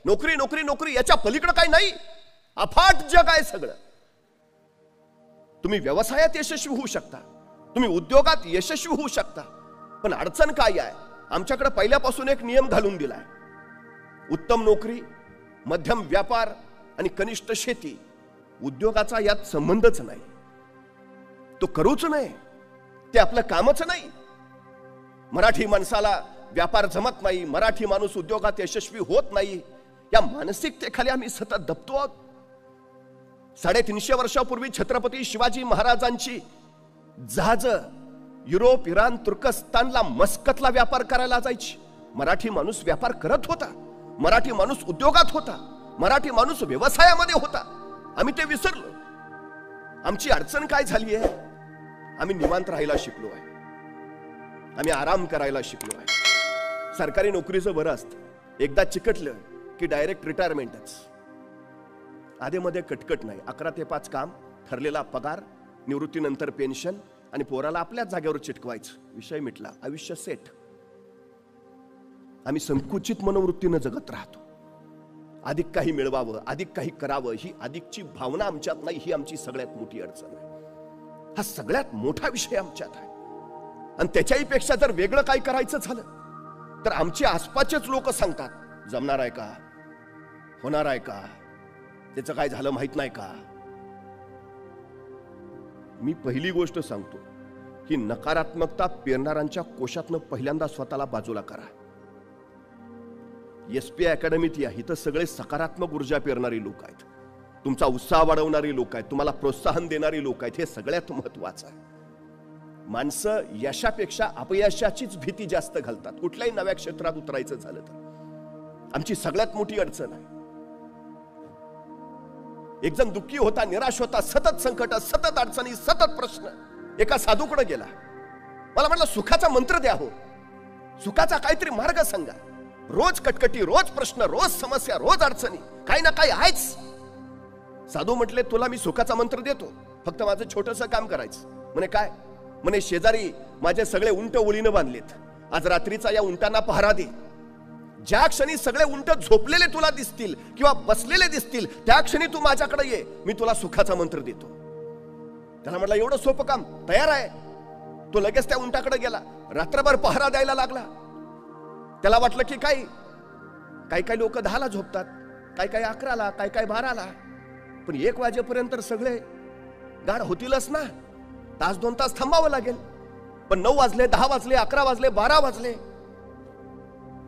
नोकरी नोकरी नोकरी याच्या पलीकडे काही नाही. अफाट जग आहे सगळं. तुम्ही व्यवसायात यशस्वी होऊ शकता, तुम्ही उद्योगात यशस्वी होऊ शकता, पण अडचण काय आहे? आमच्याकडे पहिल्यापासून एक नियम घालून दिलाय. उत्तम नोकरी, मध्यम व्यापार आणि कनिष्ठ शेती. उद्योगाचा यात संबंधच नाही. तो करूच नाही, ते आपलं कामच नाही. मराठी माणसाला व्यापार जमत नाही, मराठी माणूस उद्योगात यशस्वी होत नाही, या मानसिकतेखाली आम्ही सतत दबतो आहोत. 350 वर्षापूर्वी छत्रपती शिवाजी महाराजांची जहाज युरोप, इराण, तुर्कस्तानला, मस्कतला व्यापार करायला जायची. मराठी माणूस व्यापार करत होता, मराठी माणूस उद्योगात होता, मराठी माणूस व्यवसायामध्ये होता. आम्ही ते विसरलो. आमची अडचण काय झाली आहे? आम्ही निवांत राहायला शिकलो आहे, आम्ही आराम करायला शिकलो आहे. सरकारी नोकरीचं बरं असतं, एकदा चिकटलं की डायरेक्ट रिटायरमेंटच. आधेमध्ये कटकट नाही. 11 ते 5 काम, ठरलेला पगार, निवृत्तीनंतर पेन्शन आणि पोराला आपल्याच जागेवर चिटकवायचं. विषय मिटला, आयुष्य सेट. आम्ही संकुचित मनोवृत्तीनं जगत राहतो. अधिक काही मिळवावं, अधिक काही करावं, ही अधिकची भावना आमच्यात नाही. ही आमची सगळ्यात मोठी अडचण आहे. हा सगळ्यात मोठा विषय आमच्यात आहे. आणि त्याच्याही पेक्षा जर वेगळं काही करायचं झालं तर आमचे आसपासचेच लोक सांगतात, जमणार आहे का, होणार आहे का, त्याचं काय झालं माहित नाही का. मी पहिली गोष्ट सांगतो की नकारात्मकता पेरणाऱ्यांच्या कोशातनं पहिल्यांदा स्वतःला बाजूला करा. एसपी अकॅडमीत या, इथं सगळे सकारात्मक ऊर्जा पेरणारी लोक आहेत, तुमचा उत्साह वाढवणारी लोक आहेत, तुम्हाला प्रोत्साहन देणारी लोक आहेत. हे सगळ्यात महत्वाचं आहे. माणसं यशापेक्षा अपयशाचीच भीती जास्त घालतात कुठल्याही नव्या क्षेत्रात उतरायचं झालं तर. आमची सगळ्यात मोठी अडचण आहे. एक जण दुःखी होता, निराश होता, सतत संकट, सतत अडचणी, सतत प्रश्न. एका साधूकडे गेला, मला म्हटलं सुखाचा मंत्र द्या हो, सुखाचा काहीतरी मार्ग सांगा. रोज कटकटी, रोज प्रश्न, रोज समस्या, रोज अडचणी, काही ना काही आहेच. साधू म्हटले, तुला मी सुखाचा मंत्र देतो, फक्त माझं छोटंसं काम करायचं. म्हणे काय? म्हणे शेजारी माझे सगळे उंट ओळीनं बांधलेत, आज रात्रीचा या उंटांना पहारा दे. ज्या क्षणी सगळे उंट झोपलेले तुला दिसतील किंवा बसलेले दिसतील त्या क्षणी तू माझ्याकडे ये, मी तुला सुखाचा मंत्र देतो. त्याला म्हटलं एवढं सोपं काम, तयार आहे. तो लगेच त्या उंटाकडे गेला, रात्रभर पहारा द्यायला लागला. त्याला वाटलं की काही लोक 10ला झोपतात, काही 11ला, काही 12ला, पण 1 वाजेपर्यंत सगळे गाढ होतीलच ना. तास 2 तास थांबावं लागेल. पण 9 वाजले, 10 वाजले, 11 वाजले, 12 वाजले,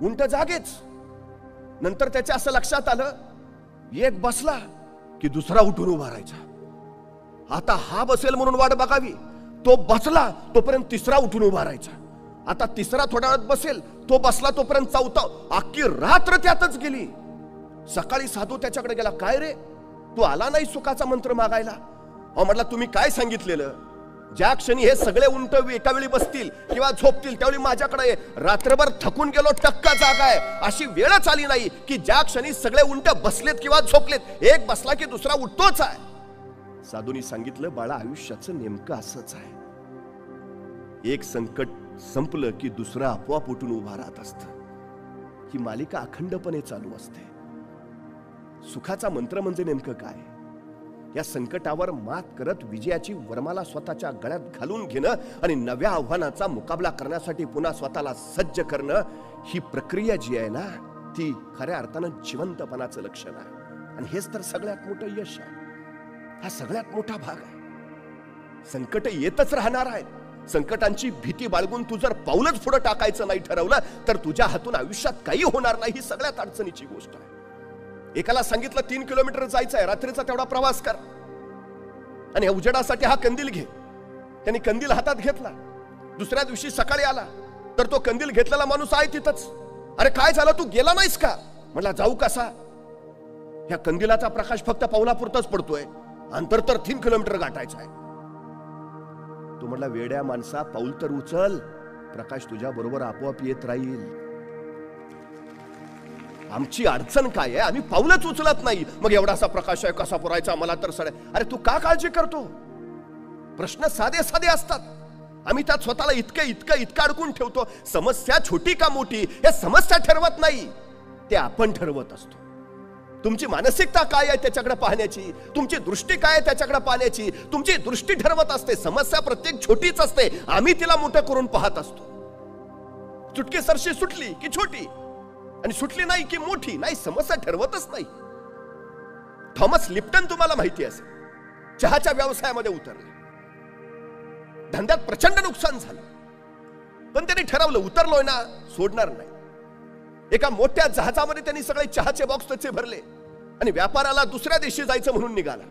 उंट जागेच. नंतर त्याच्या असं लक्षात आलं, एक बसला की दुसरा उठून उभा राहायचा. आता हा बसेल म्हणून वाट बघावी, तो बसला तोपर्यंत तिसरा उठून उभा राहायचा. आता तिसरा थोड्या वेळात बसेल, तो बसला तोपर्यंत चौथा. अख्खी रात्र त्यातच गेली. सकाळी साधू त्याच्याकडे गेला, काय रे तू आला नाही सुखाचा मंत्र मागायला? अहो म्हटलं, तुम्ही काय सांगितलेलं? ज्या क्षणी हे सगळे उंट एका वेळी बसतील किंवा झोपतील त्यावेळी माझ्याकडे. रात्रभर थकून गेलो, टक्का जागा आहे, अशी वेळच आली नाही की ज्या क्षणी सगळे उंट बसलेत किंवा झोपलेत, एक बसला की दुसरा उठतोच आहे. साधूंनी सांगितलं, बाळा आयुष्याचं नेमकं असंच आहे. एक संकट संपलं की दुसरं आपोआप उठून उभा राहत असतं. ही मालिका अखंडपणे चालू असते. सुखाचा मंत्र म्हणजे नेमकं काय? या संकटावर मात करत विजयाची वरमाला स्वतःच्या गळ्यात घालून घेणं आणि नव्या आव्हानाचा मुकाबला करण्यासाठी पुन्हा स्वतःला सज्ज करणं, ही प्रक्रिया जी आहे ना, ती खऱ्या अर्थानं जिवंतपणाचं लक्षण आहे. आणि हेच तर सगळ्यात मोठं यश आहे. हा सगळ्यात मोठा भाग आहे. संकट येतच राहणार आहेत. संकटांची भीती बाळगून तू जर पाऊलच पुढे टाकायचं नाही ठरवलं तर तुझ्या हातून आयुष्यात काही होणार नाही. ही सगळ्यात अडचणीची गोष्ट आहे. एकाला सांगितलं 3 किलोमीटर जायचं आहे, रात्रीचा तेवढा प्रवास कर आणि उजेडासाठी हा कंदील घे. त्यांनी कंदील हातात घेतला. दुसऱ्या दिवशी सकाळी आला तर तो कंदील घेतलेला माणूस आहे तिथंच. अरे काय झालं, तू गेला नाहीस का? म्हटला, जाऊ कसा? ह्या कंदिलाचा प्रकाश फक्त पावलापुरताच पडतोय, अंतर तर 3 किलोमीटर गाठायचं आहे. तो म्हटला, वेड्या माणसा, पाऊल तर उचल, प्रकाश तुझ्या बरोबर आपोआप येत राहील. आमची अडचण काय आहे? आम्ही पाऊलच उचलत नाही. मग एवढासा प्रकाश आहे, कसा पुरायचा मला तर सडे. अरे तू का काळजी करतो? प्रश्न साधे साधे असतात, आम्ही त्यात स्वतःला इतकं अडकून ठेवतो. समस्या छोटी का मोठी हे समस्या ठरवत नाही, ते आपण ठरवत असतो. तुमची मानसिकता काय आहे त्याच्याकडे पाहण्याची, तुमची दृष्टी काय आहे त्याच्याकडे पाहण्याची. तुमची दृष्टी ठरवत असते. समस्या प्रत्येक छोटीच असते, आम्ही तिला मोठं करून पाहत असतो. चुटकी सरशी सुटली की छोटी, आणि सुटली नाही की मोठी. नाही, समस्या ठरवतच नाही. थॉमस लिप्टन तुम्हाला माहिती असेल, चहाच्या व्यवसायामध्ये उतरले. धंद्यात प्रचंड नुकसान झालं, पण त्यांनी ठरवलं उतरलोय ना, सोडणार नाही. एका मोठ्या जहाजामध्ये त्यांनी सगळे चहाचे बॉक्स त्याचे भरले आणि व्यापाराला दुसऱ्या देशी जायचं म्हणून निघाला.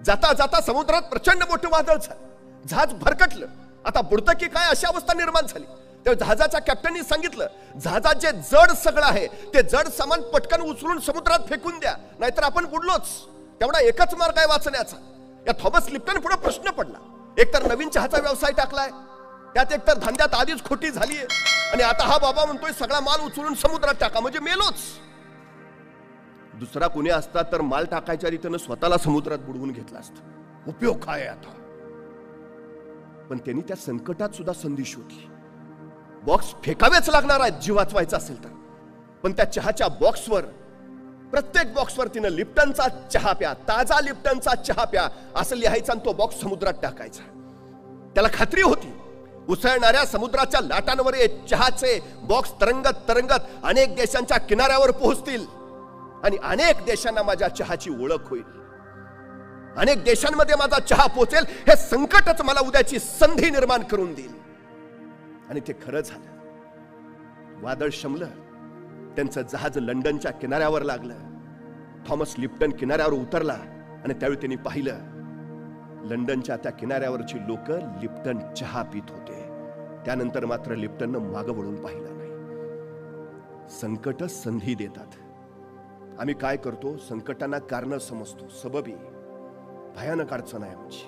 जाता जाता समुद्रात प्रचंड मोठं वादळ झालं. जहाज भरकटलं. आता बुडतं की काय अशी अवस्था निर्माण झाली. तेव्हा जहाजाच्या कॅप्टननी सांगितलं, जहाजात जे जड सगळं आहे ते जड सामान पटकन उचलून समुद्रात फेकून द्या, नाहीतर आपण बुडलोच. तेवढा एकच मार्ग आहे वाचण्याचा. या थॉमस लिप्टन पुढे प्रश्न पडला. एकतर नवीन चहाचा व्यवसाय टाकलाय, त्यात एकतर धंद्यात आधीच खोटी झालीये, आणि आता हा बाबा म्हणतोय सगळा माल उचलून समुद्रात टाका, म्हणजे मेलोच. दुसरा कुणी असता तर माल टाकायच्या रीतीनं स्वतःला समुद्रात बुडवून घेतला असता. उपयोग काय आता. पण त्यांनी त्या संकटात सुद्धा संधी शोधली. बॉक्स फेकावेच लागणार आहेत जीव वाचवायचा असेल तर, पण त्या चहाच्या बॉक्सवर, प्रत्येक बॉक्सवर तिनं लिप्टनचा चहा प्या, ताजा लिप्टनचा चहा प्या असं लिहायचं, आणि तो बॉक्स समुद्रात टाकायचा. त्याला खात्री होती उसळणाऱ्या समुद्राच्या लाटांवर चहाचे बॉक्स तरंगत तरंगत अनेक देशांच्या किनाऱ्यावर पोहोचतील, आणि अनेक देशांना माझ्या चहाची ओळख होईल. अनेक देशांमध्ये माझा चहा पोहोचेल. हे संकटच मला उद्याची संधी निर्माण करून देईल. आणि ते खरं झालं. वादळ शमलं. त्यांचं जहाज लंडनच्या किनाऱ्यावर लागलं. थॉमस लिप्टन किनाऱ्यावर उतरला, आणि त्यावेळी त्यांनी पाहिलं लंडनच्या त्या किनाऱ्यावरची लोक लिप्टन चहा पित होते. त्यानंतर मात्र लिप्टननं मागं वळून पाहिलं नाही. संकट संधी देतात. आम्ही काय करतो, संकटांना कारण समजतो. सबबी भयानक अडचण आहे आमची.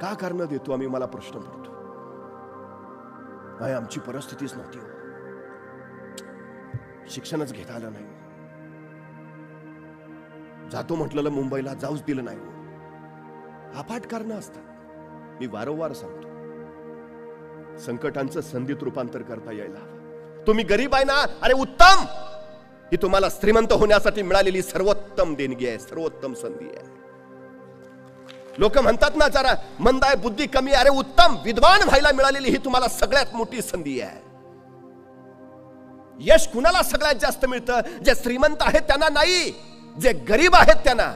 का कारण देतो आम्ही, मला प्रश्न पडतो. आमची परिस्थितीच नव्हती हो, शिक्षणच घेता आलं नाही, जातो म्हटलं मुंबईला, जाऊच दिलं नाही. अफाट कारण असतात. मी वारंवार सांगतो, संकटांचं संधीत रूपांतर करता यायला हवं. तुम्ही गरीब आहे ना, अरे उत्तम. ही तुम्हाला श्रीमंत होण्यासाठी मिळालेली सर्वोत्तम देणगी आहे, सर्वोत्तम संधी आहे. लोक म्हणतात ना जरा मंद आहे, बुद्धी कमी, अरे उत्तम. विद्वान व्हायला मिळालेली ही तुम्हाला सगळ्यात मोठी संधी आहे. यश कुणाला सगळ्यात जास्त मिळतं? जे श्रीमंत आहेत त्यांना नाही, जे गरीब आहेत त्यांना.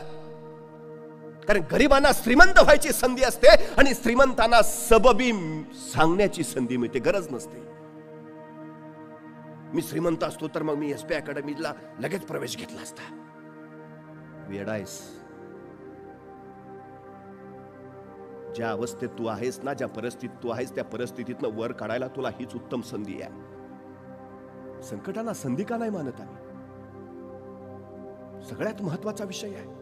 कारण गरीबांना श्रीमंत व्हायची संधी असते, आणि श्रीमंतांना सबबी सांगण्याची संधी मिळते, गरज नसते. मी श्रीमंत असतो तर मग मी एसपी अकॅडमीला लगेच प्रवेश घेतला असता. वेडायस. ज्या अवस्थेत तू आहेस ना, ज्या परिस्थितीत तू आहेस, त्या परिस्थितीतनं वर काढायला तुला हीच उत्तम संधी आहे. संकटांना संधी का नाही मानत आम्ही? सगळ्यात महत्वाचा विषय आहे.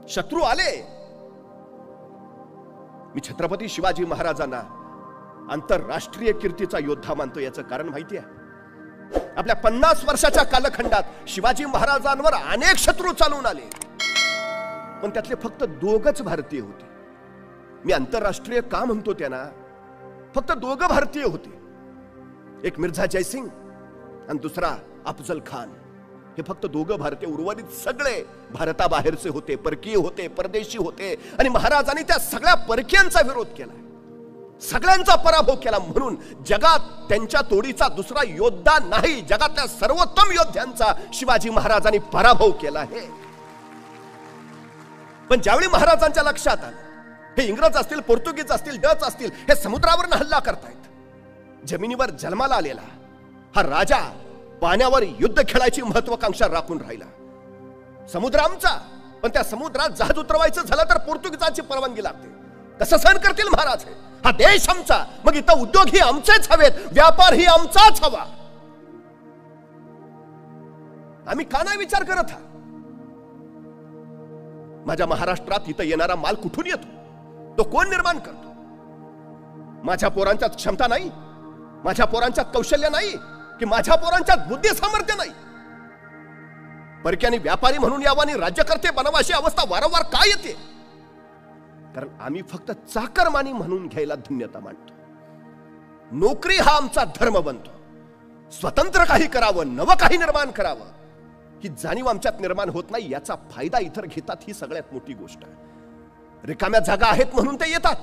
शत्रू आले. मी छत्रपती शिवाजी महाराजांना आंतरराष्ट्रीय कीर्तीचा योद्धा मानतो. याचं कारण माहिती आहे? आपल्या 50 वर्षाच्या कालखंडात शिवाजी महाराजांवर अनेक शत्रू चालून आले, पण त्यातले फक्त 2च भारतीय होते. मी आंतरराष्ट्रीय का म्हणतो त्यांना? फक्त 2 भारतीय होते. एक मिर्झा जयसिंग आणि दुसरा अफजल खान. हे फक्त 2 भारतीय. उर्वरित सगळे भारताबाहेरचे होते, परकीय होते, परदेशी होते. आणि महाराजांनी त्या सगळ्या परकीयांचा विरोध केला, सगळ्यांचा पराभव केला. म्हणून जगात त्यांच्या तोडीचा दुसरा योद्धा नाही. जगातल्या सर्वोत्तम योद्ध्यांचा शिवाजी महाराजांनी पराभव केला आहे. पण ज्यावेळी महाराजांच्या लक्षात आलं हे इंग्रज असतील, पोर्तुगीज असतील, डच असतील, हे समुद्रावर हल्ला करतायत. जमिनीवर जन्माला आलेला हा राजा पाण्यावर युद्ध खेळायची महत्वाकांक्षा राखून राहिला. समुद्र आमचा, पण त्या समुद्रात जहाज उतरवायचं झालं तर पोर्तुगीजांची परवानगी लागते. कसं सहन करतील महाराज? हा देश आमचा, मग इथं उद्योग ही आमचेच हवेत, व्यापार ही आमचाच हवा. आम्ही का नाही विचार करत? हा माझ्या महाराष्ट्रात इथं येणारा माल कुठून येतो? तो कोण निर्माण करतो? माझ्या पोरांच्यात क्षमता नाही, माझ्या पोरांच्यात कौशल्य नाही, की माझ्या पोरांच्यात बुद्धी सामर्थ्य नाही? परक्याने व्यापारी म्हणून यावं आणि राज्यकर्ते बनावं अशी अवस्था वारंवार का येते? कारण आम्ही फक्त चाकरमानी म्हणून घ्यायला धन्यता मानतो. नोकरी हा आमचा धर्म बनतो. स्वतंत्र काही करावं, नवं काही निर्माण करावं, ही जाणीव आमच्यात निर्माण होत नाही, याचा फायदा इतर घेतात, ही सगळ्यात मोठी गोष्ट आहे. रिकाम्या जागा आहेत म्हणून ते येतात.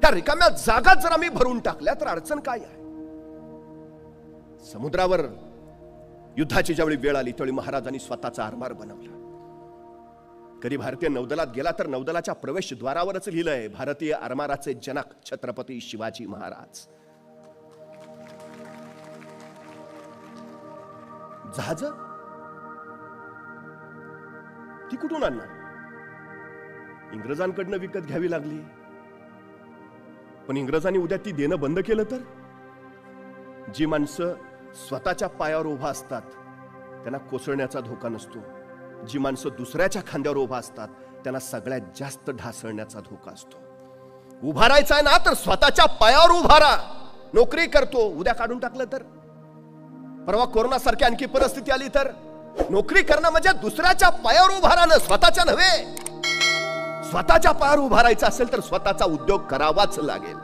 त्या रिकाम्या जागा जर आम्ही भरून टाकल्या तर अडचण काय आहे? समुद्रावर युद्धाची ज्यावेळी वेळ आली त्यावेळी महाराजांनी स्वतःचा आरमार बनवला. कधी भारतीय नौदलात गेला तर नौदलाच्या प्रवेशद्वारावरच लिहिलंय, भारतीय आरमाराचे जनक छत्रपती शिवाजी महाराज. जहाज ती कुठून आणणार? इंग्रजांकडनं विकत घ्यावी लागली. पण इंग्रजांनी उद्या ती देणं बंद केलं तर? जी माणसं स्वतःच्या पायावर उभा असतात त्यांना कोसळण्याचा धोका नसतो. जी माणसं दुसऱ्याच्या खांद्यावर उभा असतात त्यांना सगळ्यात जास्त ढासळण्याचा धोका असतो. उभा राहायचा आहे ना तर स्वतःच्या पायावर उभा राहा. नोकरी करतो, उद्या काढून टाकलं तर? परवा कोरोना सारखी आणखी परिस्थिती आली तर? नोकरी करणं म्हणजे दुसऱ्याच्या पायावर उभा राहणं, स्वतःच्या नव्हे. स्वतःच्या पायावर उभा राहायचं असेल तर स्वतःचा उद्योग करावाच लागेल,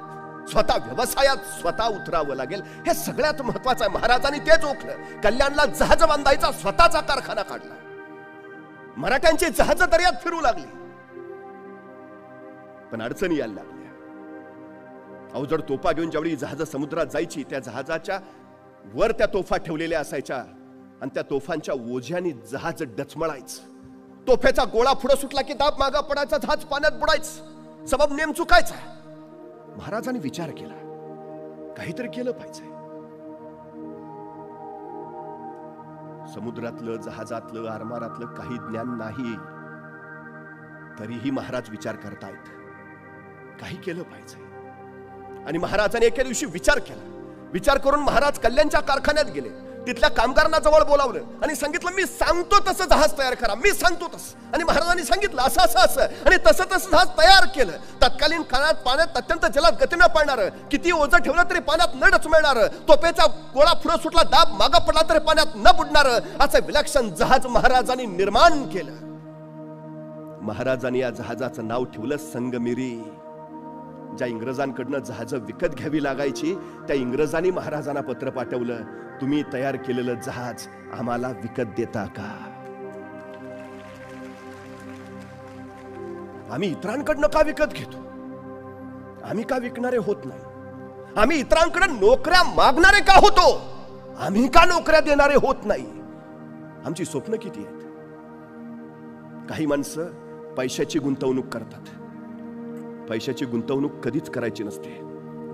स्वतः व्यवसायात स्वतः उतरावं लागेल. हे सगळ्यात महत्वाचं आहे. महाराजांनी तेच ओळखलं. कल्याणला जहाज बांधायचा स्वतःचा कारखाना काढला. मराठ्यांची जहाज दर्यात फिरू लागली, पण अडचणी यायला लागल्या. अवजड तोफा घेऊन ज्यावेळी जहाज समुद्रात जायची, त्या जहाजाच्या वर त्या तोफा ठेवलेल्या असायच्या आणि त्या तोफांच्या ओझ्याने जहाज डचमळायचं. तोफेचा गोळा पुढे सुटला की दाब मागा पडायचा, जहाज पाण्यात बुडायचं. सबब नेम चुकायचा. महाराजांनी विचार केला, काहीतरी केलं पाहिजे. समुद्रातलं, जहाजातलं, आरमारातलं काही ज्ञान नाही, तरीही महाराज विचार करतायत, काही केलं पाहिजे. आणि महाराजांनी एके दिवशी विचार केला. विचार करून महाराज कल्याणच्या कारखान्यात गेले. तिथल्या कामगारांना जवळ बोलावलं आणि सांगितलं, मी सांगतो तसं जहाज तयार करा, मी सांगतो तसं. आणि महाराजांनी सांगितलं असं असं असं, आणि तसं तसं जहाज तयार केलं. तत्कालीन काळात पाण्यात अत्यंत जलद गतीनं पडणार, किती ओझं ठेवलं तरी पाण्यात न डचमळणार, तोफेचा गोळा पुढे सुटला, दाब मागा पडला तरी पाण्यात न बुडणार, असं विलक्षण जहाज महाराजांनी निर्माण केलं. महाराजांनी या जहाजाचं नाव ठेवलं संगमेरी. ज्या इंग्रजांकडनं जहाज विकत घ्यावी लागायची त्या इंग्रजांनी महाराजांना पत्र पाठवलं, तुम्ही तयार केलेलं जहाज आम्हाला विकत देता का? आम्ही इतरांकडनं का विकत घेतो? आम्ही का विकणारे होत नाही? आम्ही इतरांकडे नोकऱ्या मागणारे का होतो? आम्ही का नोकऱ्या देणारे होत नाही? आमची स्वप्न किती आहेत? काही माणसं पैशाची गुंतवणूक करतात. पैशाची गुंतवणूक कधीच करायची नसते.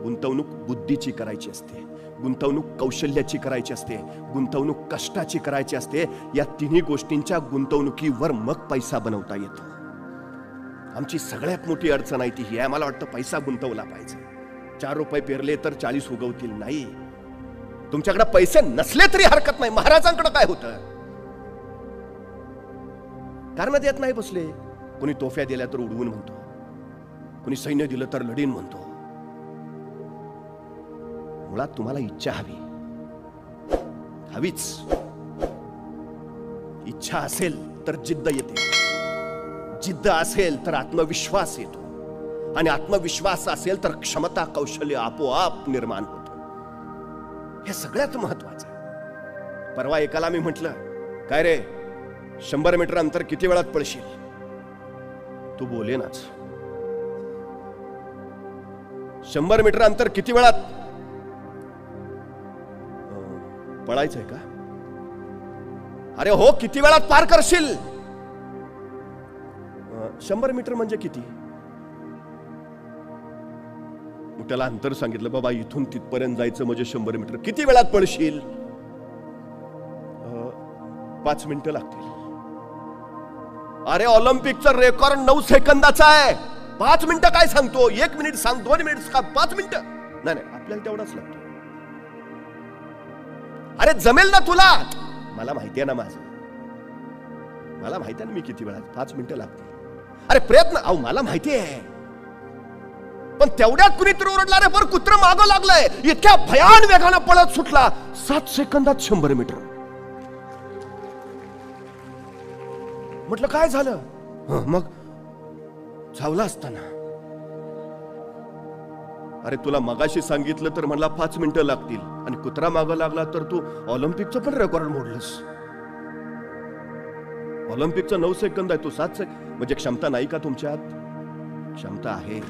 गुंतवणूक बुद्धीची करायची असते, गुंतवणूक कौशल्याची करायची असते, गुंतवणूक कष्टाची करायची असते. या तिन्ही गोष्टींच्या गुंतवणुकीवर मग पैसा बनवता येतो. आमची सगळ्यात मोठी अडचण आहे ती ही आहे, मला वाटतं पैसा गुंतवला पाहिजे. 4 रुपये पेरले तर 40 उगवतील, नाही. तुमच्याकडे पैसे नसले तरी हरकत नाही. महाराजांकडे काय होतं? कारण देत नाही बसले. कोणी तोफ्या दिल्या तर उडवून म्हणतो, कोणी सैन्य दिलं तर लढीन म्हणतो. मुळात तुम्हाला इच्छा हवीच. इच्छा असेल तर जिद्द येते, जिद्द असेल तर आत्मविश्वास येतो, आणि आत्मविश्वास असेल तर क्षमता कौशल्य आपोआप निर्माण होतं. हे सगळ्यात महत्वाचं आहे. परवा एकाला मी म्हटलं, काय रे 100 मीटर अंतर किती वेळात पळशील? तू बोले नाच. 100 मीटर अंतर किती वेळात पळायचंय का? अरे हो, किती वेळात पार करशील? 100 मीटर म्हणजे किती? मग त्याला अंतर सांगितलं, बाबा इथून तिथपर्यंत जायचं म्हणजे 100 मीटर. किती वेळात पळशील? 5 मिनिटं लागतील. अरे ऑलिम्पिकचं रेकॉर्ड 9 सेकंदाचा आहे. 5 मिनिटं काय सांगतो? 1 मिनिट सांग, 2 मिनिट का 5 मिनिटं? नाही, आपल्याला तेवढाच लागतो. अरे जमेल ना तुला? मला माहिती आहे ना माझं, मला माहिती आहे ना मी किती वेळात. 5 मिनिटं लागतील. अरे प्रयत्न, अहो मला माहिती आहे, पण तेवढ्यात कुणीतरी ओरडला, रे पर कुत्र मागं लागलंय. इतक्या भयान वेगानं पळत सुटला. 7 सेकंदात 100 मीटर. म्हटलं काय झालं? मग चावला असताना. अरे तुला मगाशी सांगितलं तर म्हणला 5 मिनिटं लागतील, आणि कुत्रा मागं लागला तर तू ऑलिम्पिकचं पण रेकॉर्ड मोडलंस. ऑलिम्पिकचं 9 सेकंद आहे, तो 7 सेकंद. म्हणजे क्षमता नाही का तुमच्यात? क्षमता आहे.